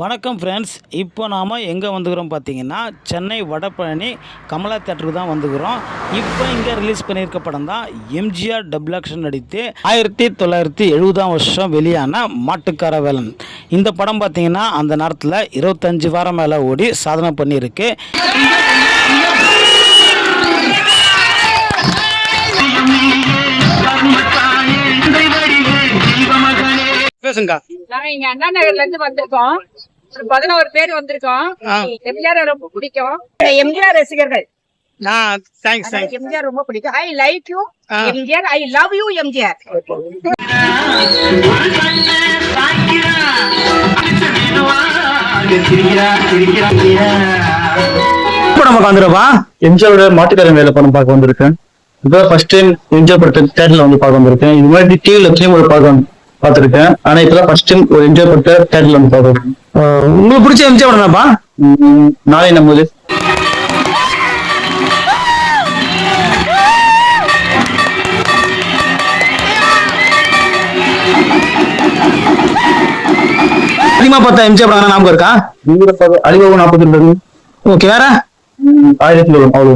வணக்கம் ஃப்ரெண்ட்ஸ், இப்போ நாம் எங்கே வந்துக்கிறோம் பார்த்தீங்கன்னா, சென்னை வடபழனி கமலா தேட்டருக்கு தான் வந்துக்கிறோம். இப்போ இங்கே ரிலீஸ் பண்ணியிருக்க படம் தான் எம்ஜிஆர் டபுள் ஆக்ஷன் நடித்து 1970ஆம் வருஷம் வெளியான மாட்டுக்கார வேலன். இந்த படம் பார்த்தீங்கன்னா அந்த நேரத்தில் 25 வாரம் மேலே ஓடி சாதனை பண்ணியிருக்கு. நாங்க இங்க அண்ணா நகர்ல இருந்து வந்திருக்கோம். ஒரு 11 பேர் வந்திருக்கோம். எம்ஜிஆர் ரொம்ப பிடிக்கும். எம்ஜிஆர் ரசிகர்கள். எம்ஜிஆர் ரொம்ப பிடிக்கும். I like you MGR, I love you MGR. எம்ஜிஆரோட மாட்டுக்காரன் வேலை படம் பார்க்க வந்திருக்கேன். இப்போ ஃபர்ஸ்ட் டைம் எம்ஜிஆர் படத்தை தேட்டர்ல வந்து பார்க்க வந்திருக்கேன். இது மாதிரி டிவில ஒரு பார்த்திருக்கேன். ஆனா இப்பதான் ஃபர்ஸ்ட் டைம் ஒரு எம்ஜிஆர் படத்தை தேட்டர்ல வந்து பார்க்கறேன். உங்களுக்கு பிடிச்ச எம்ஜிஆர் படம்ப்பா? நாளை நம்மது. அதிகமா பார்த்தா எம்ஜிஆர் படம் ஞாபகம் இருக்கா? அலிபாபா 42. ஓகே, வேற 1000 அவ்வளவு.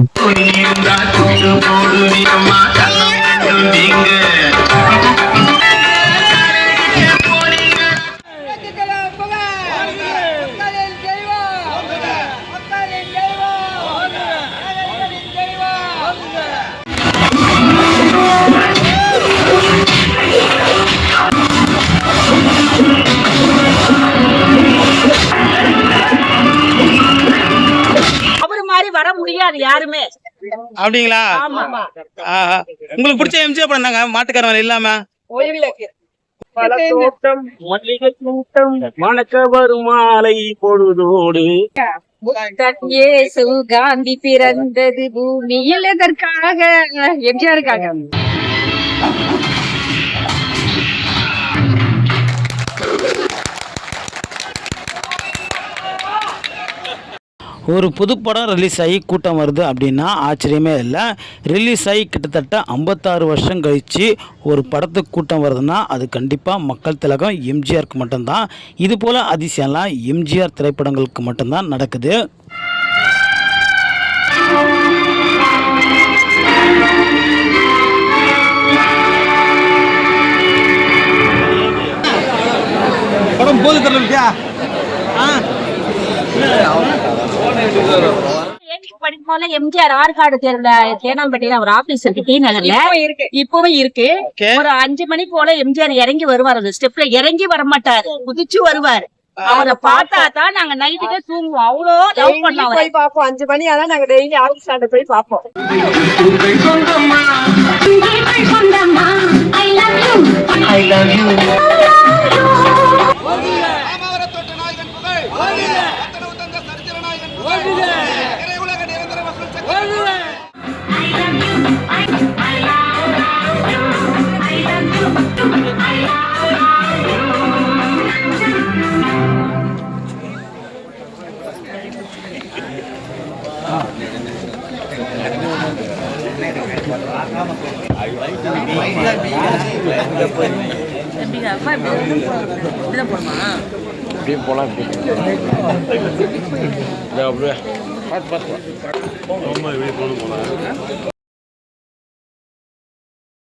வர முடியாது யாருமே. அப்படிங்களா? உங்களுக்கு பிடிச்ச எம்ஜிஆர் படம் தாங்க மாட்டுக்காரன் இல்லாம மாலை பொழுதோடு காந்தி பிறந்தது பூமியில் எதற்காக? எம்ஜிஆருக்காக. ஒரு புது படம் ரிலீஸ் ஆகி கூட்டம் வருது அப்படின்னா ஆச்சரியமே இல்லை. ரிலீஸ் ஆகி கிட்டத்தட்ட 56 வருஷம் கழித்து ஒரு படத்துக்கு கூட்டம் வருதுன்னா அது கண்டிப்பாக மக்கள் திலகம் எம்ஜிஆருக்கு மட்டும்தான். இதுபோல் அதிசயம்லாம் எம்ஜிஆர் திரைப்படங்களுக்கு மட்டும்தான் நடக்குது. படம் போது தரலையா? படிக்கும்போது எம்ஜிஆர் ஆற்காடு தேனாம்பேட்டையில ஒரு ஆபீஸ் இருக்கு, டி நகர்ல இப்பவும் இருக்கு. ஒரு 5 மணி போல எம்ஜிஆர் இறங்கி வருவார். அந்த ஸ்டெப்ல இறங்கி வர மாட்டாரு, குதிச்சு வருவாரு. அவரை பார்த்தா தான் நாங்க நைட்டுக்கே தூங்குவோம். அவ்வளோ லவ் பண்ணோம். போய் பார்ப்போம். 5 மணி ஆனா நாங்க டெய்லி ஆபீஸ் ஸ்டாண்ட போய் பார்ப்போம். போலாம்